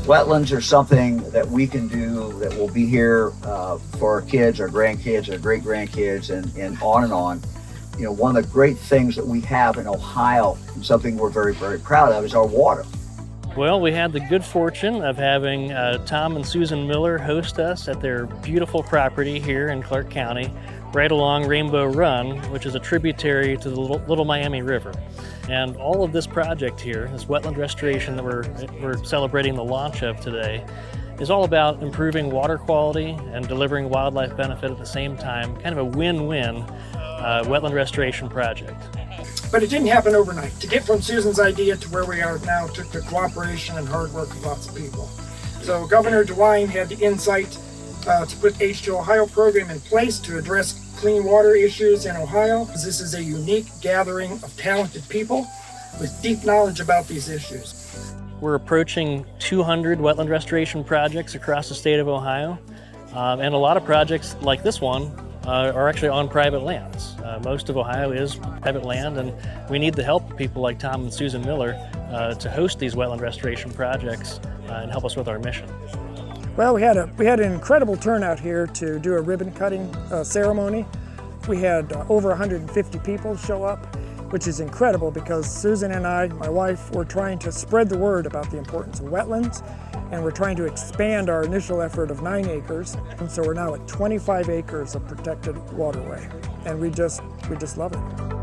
Wetlands are something that we can do that will be here for our kids, our grandkids, our great-grandkids, and on and on. You know, one of the great things that we have in Ohio, and something we're very, very proud of, is our water. Well, we had the good fortune of having Tom and Susan Miller host us at their beautiful property here in Clark County, right along Rainbow Run, which is a tributary to the Little Miami River. And all of this project here, this wetland restoration that we're celebrating the launch of today, is all about improving water quality and delivering wildlife benefit at the same time, kind of a win-win wetland restoration project. But it didn't happen overnight. To get from Susan's idea to where we are now took the cooperation and hard work of lots of people. So Governor DeWine had the insight to put H2Ohio program in place to address clean water issues in Ohio. This is a unique gathering of talented people with deep knowledge about these issues. We're approaching 200 wetland restoration projects across the state of Ohio, and a lot of projects like this one are actually on private lands. Most of Ohio is private land, and we need the help of people like Tom and Susan Miller to host these wetland restoration projects and help us with our mission. Well, we had an incredible turnout here to do a ribbon cutting ceremony. We had over 150 people show up, which is incredible because Susan and I, my wife, were trying to spread the word about the importance of wetlands, and we're trying to expand our initial effort of 9 acres. And so we're now at 25 acres of protected waterway, and we just love it.